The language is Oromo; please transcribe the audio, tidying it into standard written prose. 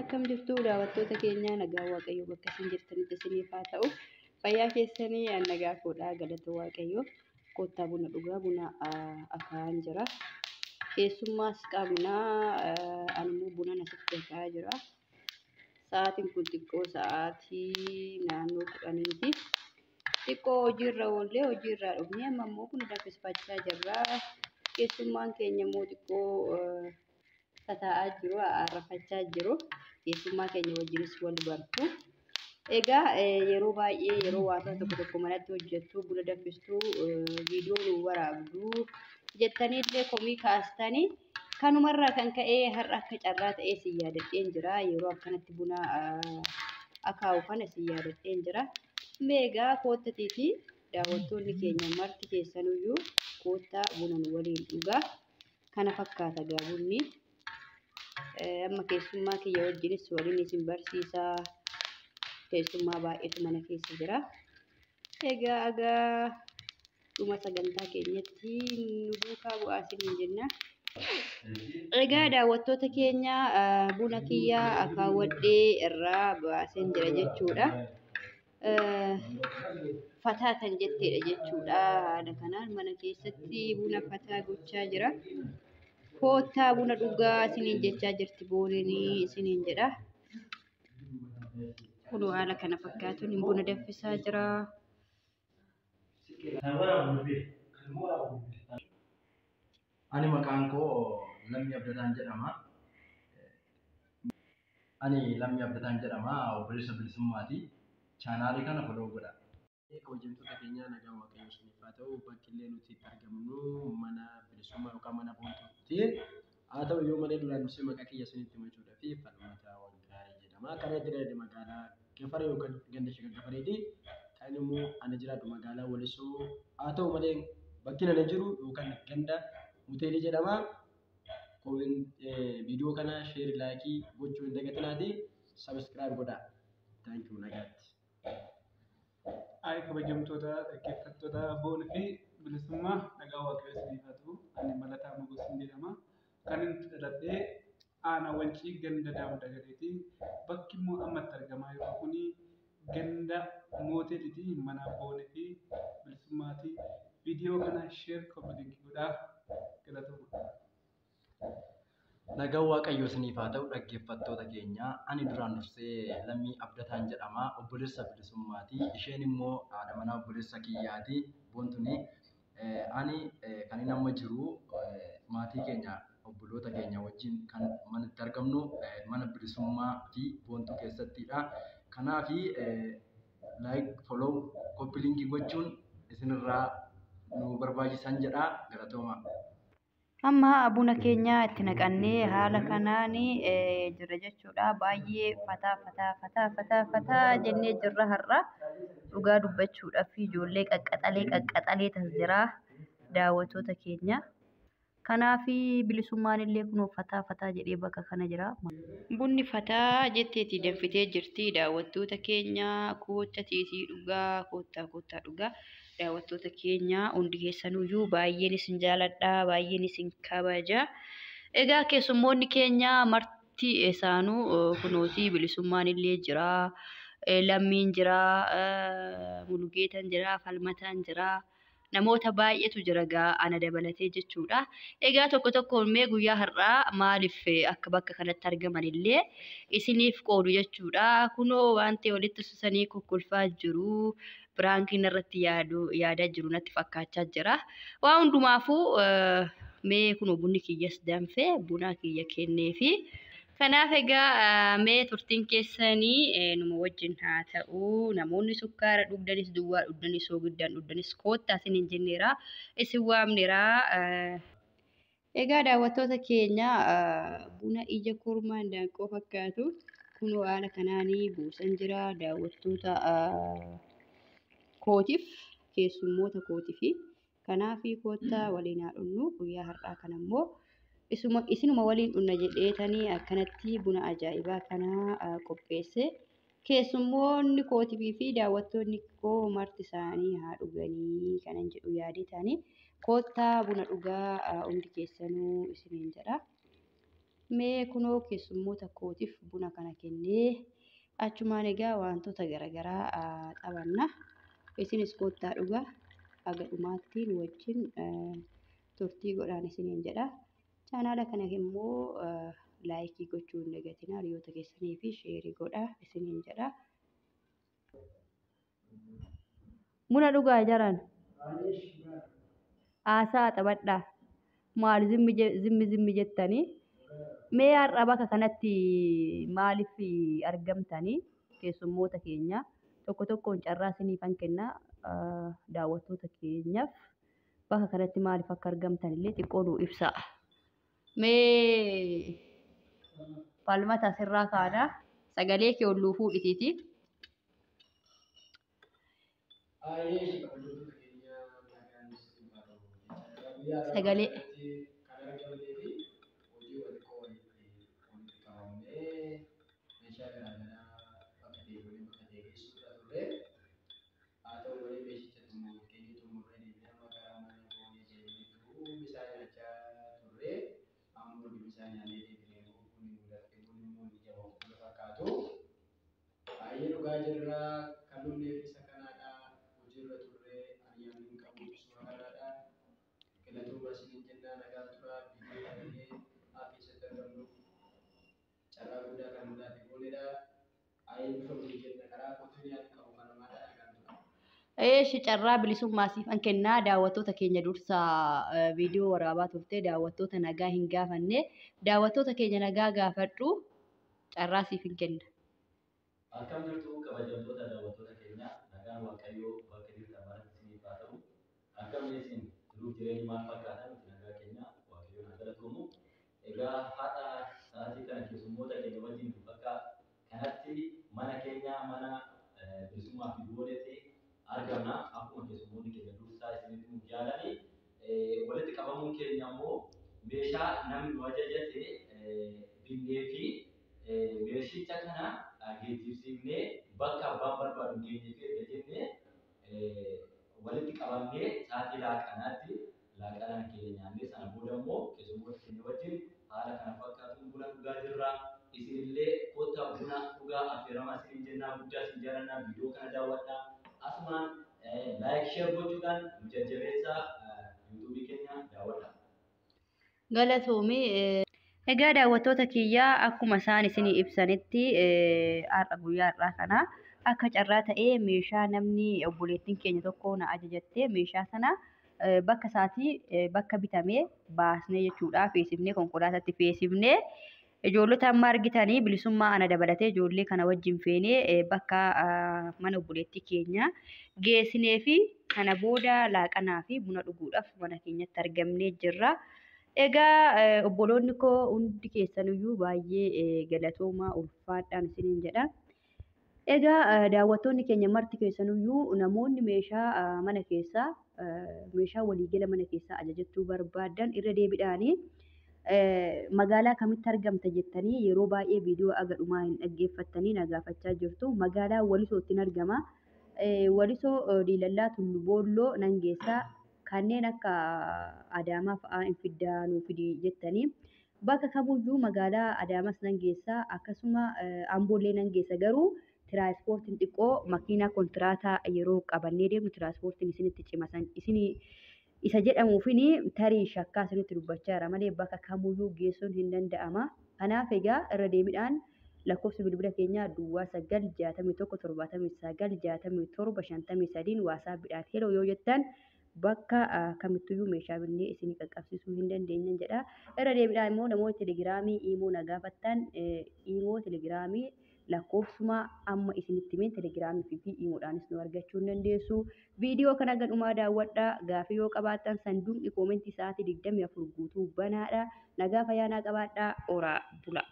akkam jirtu daawwattoota keenya nagaa waaqayyoo bakka isin jirtanitti isiniif haa ta'u. Fayyaa keessanii nagaa fuudhaa galata waaqayyoo. Kottaa buna dhugaa buna akaa'an jira. Keessummaas qabna animmoo buna nasitti akaa'aa jira. Sa'aatiin kun xiqqoo sa'aatii naannoo 10ti. Xiqqoo hojiirra oollee hojiirraa dhufnee amma immoo kun danfisfachaa jirra. Keessummaan keenya immoo xiqqoo tataa'aa jiru, arrafachaa jiru. Keessummaa keenya wajjinis wal bartu. Egaa yeroo baay'ee yeroo waasa tokko manatti hojjettu buna danfistuu viidiyoo nu waraabdu jettaniillee komii kaastanii kanumarraa kan ka'ee har'a akka carraa ta'ee si yaadadheen jira. Yeroo akkanatti buna akaa'u kana si yaadadheen jira. Meegaa koottatiifi daawwattoonni keenya marti keessanuyyuu koottaa buna nu waliin dhugaa. Kana fakkaata gaa bunni. Amma keessummaa kiyya wajjinis waliin isin barsiisaa. Keessummaa baay'eetu mana keessa jira. Egaa dhuma sagantaa keenyatti nu duukaa bu'aa isiniin jenna. Egaa daawwattoota keenya buna kiyyaa akaawwadhee irraa baaseen jira jechuudha. Fataa kan jetteedha jechuudha. Haala kanaan mana keessatti buna fataa gochaa jira. Koottaa buna dhugaa isiniin jechaa jirti boonanii isiniin jedha. Kun haala kana fakkaatuun buna danfisaa jira. Ani maqaan koo Lammii Abdataan jedhama. Obboleessa Bilisummaati. Chaanaalii kana follow godhaa. Hojjettoota keenya nagaa waaqayyoo isiniif haa ta'u. Bakki illee nuti argamnu mana bilisummaa yookaan mana boontuuti. Haa ta'u iyyuu malee duraan dursee maqaa kiyya isinitti himachuudhaa fi Falmataa Walgaarii jedhama. Kana dirree magaalaa Gafaree yookaan ganda Shagar Gafareeti. Kan immoo ana jiraatu magaalaa Walisoo. Haa ta'u malee bakki ana jiru yookaan ganda Muteelii jedhama. Viidiyoo kana share laayikii gochuu hin dagatinaati. Subscribe godhaa. Thank you nagaatti. Ay kabajamtoota dhaggeeffattoota boonii fi bilisummaa nagaa waaqayyoo isiniif haa ta'u. Ani Malataa Mogosin jedhama. Kan inni dhaladhee aanaa Wancii ganda Daamda Gadeeti. Bakki immoo ammatti argamaa jiru kuni ganda Mooteeliiti. Mana boonii fi bilisummaati. Viidiyoo kana share comment godhaa. Galatooma. Nagaa waaqayyoo isiniif haa ta'u dhaggeeffattoota keenya. Ani duraan dursee Lammii Abdataan jedhama. Obboleessa Bilisummaati. Isheen immoo haadha manaa obboleessa kiyyaati. Boontuni ani kan inni amma jiru maatii keenya obboloota keenya wajjin kan manatti argamnu mana bilisummaa fi boontuu keessattidha. Kanaafi like follow copy link gochuun isinirraa nu barbaachisan jedha. Galatooma. Amma buna keenya itti naqannee haala kanaan jirra jechuudha. Baay'ee fataa jennee jirra har'a. Dhugaa dubbachuudhaaf ijoollee qaqqaxalee tas jira daawwattoota keenya. Kanaaf bilisummaan illee kunoo fataa jedhee bakka kana jira. Bunni fataa jetteetii danfitee jirti daawwattoota keenya. Koottatiitii dhugaa koottaa dhugaa. Daawwattoota keenya hundi keessanuyyuu baay'een isin jaaladha, baay'een isin kabaja. Egaa keessummoonni keenya marti isaanuu kunooti bilisummaan illee jira, Lammiin jira, Mulugeetaan jira, Falmataan jira. Namoota baay'eetu jira gaa ana dabalatee jechuudha. Egaa tokkoon mee guyyaa har'aa maaliif akka bakka kanatti argaman illee isiniif qoodu jechuudha. Kunoo waan ta'e walitti susanii kokkolfaa jiru. Biraankiin irratti yaadaa jiru natti fakkaachaa jira. Waan hundumaafuu mee kunoo bunni kiyyas danfee buna kiyya kenneefi. Kanaaf egaa mee turtiin keessanii numa wajjin haa ta'u. Namoonni sukkaara dhugdanis duwwaa dhugdanis soogiddaan dhugdanis koottaa isiniin jenneera. Isin waamneera. Egaa daawwattoota keenya buna ija kormaa daanqoo fakkaatu kunoo haala kanaanii buusan jira daawwattoota kootiif keessummoota kootiifi. Kanaaf koottaa waliin haa dhunnu guyyaa har'aa kana immoo isinuma waliin dhunna jedheetanii akkanatti buna ajaa'ibaa kana qopheesse. Keessummoonni kootiifii fi daawwattoonni koo marti isaanii haa dhuganii kanan jedhu yaadetanii koottaa buna dhugaa hundi keessanuu isiniin jedha. Mee kunoo keessummoota kootiif buna kana kennee achumaan egaa wantoota garaagaraa qabanna. Isinis koottaa dhugaa aga dhumaatti nu wajjin turtii godhaan isiniin jedha. Chaanaala kana immoo laayikii gochuu hin dagatinaa hiriyoota keessanii fi sheerii godhaa isiniin jedha. Buna dhugaa jaran haasaa taphadhaa maal zimmi jettanii mee har'a bakka kanatti maaliif argamtanii keessummoota keenya tokko tokkoon carraa isiniifan kenna daawwattoota keenyaaf bakka kanatti maaliif akka argamtan illee xiqqoo nuu ibsaa. Mee falmata asirraa kaana sagalee kee olluu fuudhitiiti. Sagalee carraa bilisummaa siifan kennaa daawwattoota keenya dursa viidiyoo waraabaa turte daawwattoota nagaa hin gaafanne daawwattoota keenya nagaa gaafadhu carraa siifin kenna. Akkam jirtu kabajamtoota daawwattoota keenya nagaan waaqayyoo bakka jirtan maratti isiniif haa ta'u. Akkam isin jiruuf jireenyi maal fakkaatan nagaa keenya waaqayyoon haa galatoomu. Egaa haadha sa'aatii kana keessummoota keenya wajjin bakka kanatti mana keenya mana bilisummaa fi booletti argamna. Akkuma keessummoonni keenya dursaa isinitti nuuf yaalanii walitti qabamuun keenya immoo meeshaa namni nu ajajate binnee fi meeshicha kana geejjibsiifnee bakka abbaan barbaadu geenyee fi erga jennee walitti qabamnee sa'aatii laaqanaatti laaqanaan keenya nyaannee sana booda immoo keessummoota keenya wajjin haala kana fakkaatuun buna dhugaa jirra. Isinillee kottaa buna dhugaa affeeramaa isiniin jennaa guddaa isin jaalannaa viidiyoo kana daawwadhaa. Asumaan laayik sheer gochuudhaan nu jajjabeessaa yuutuubii keenya daawwadhaa. Galatoomii. Egaa daawwattoota kiyyaa akkuma isaan isinii ibsanitti har'a guyyaa har'aa kana akka carraa ta'ee meeshaa namni obboleettiin keenya tokko na ajajattee meeshaa sana bakka isaatii bakka bitamee baasnee jechuudha feesifnee konkolaataatti feesifnee ijoollota amma argitanii bilisummaa ana dabalatee ijoollee kana wajjin feenee bakka mana obboleettii keenya geessinee fi kana booda laaqanaa fi buna dhuguudhaaf mana keenyatti argamnee jirra. Egaa obboloonni koo hundi keessaniyyuu baay'ee galatoomaa ulfaadhaan isiniin jedha. Egaa daawwattoonni keenya marti keessaniyyuu namoonni meeshaa mana keessaa meeshaa waliigala mana keessaa ajajachuu barbaadan irra deebiidhaanii magaalaa kamitti argamta jettanii yeroo baay'ee viidiyoo aga dhumaa hin dhaggeeffattanii na gaafachaa jirtu. Magaalaa Walisootti argama. Walisoo Diilallaa Tullu Boolloo nan geessaa kanneen akka Adaamaa fa'aa hin fiddaanuu fidii jettanii bakka kamuyyuu magaalaa Adaamas nan geessaa akkasuma Amboollee nan geessa garuu tiraanspoortiin xiqqoo makiinaa kontiraataa yeroo qabannee deemnu tiraanspoortiin isinitti cimasan isinii isa jedhamuufini tarii shakkaa isinitti dubbachaa jira malee bakka kamuyyuu geessuun hin danda'ama. Kanaaf egaa irra deebiidhaan lakkoofsa bilbila keenyaa Duwwaa 961796753 waasaappiidhaan heloo yoo jettan bakka kamittuyyuu meeshaa binnee isinii qaqqabsiisuu hin dandeenye jedha. Irra deebiidhaan immoo namoonni telegiraamii iimoo na gaafattan iimoo telegiraamii lakkoofsuma amma isinitti himeen telegiraamii fi iimoodhaanis nu argachuu hin dandeessu. Viidiyoo kana gadhumaa daawwadhaa. Gaafii yoo qabaattan sanduuqni koomentii sa'aatii 24 guutuu banaadha. Nagaa fayyaanaa qabaadhaa. Oraa bulaa.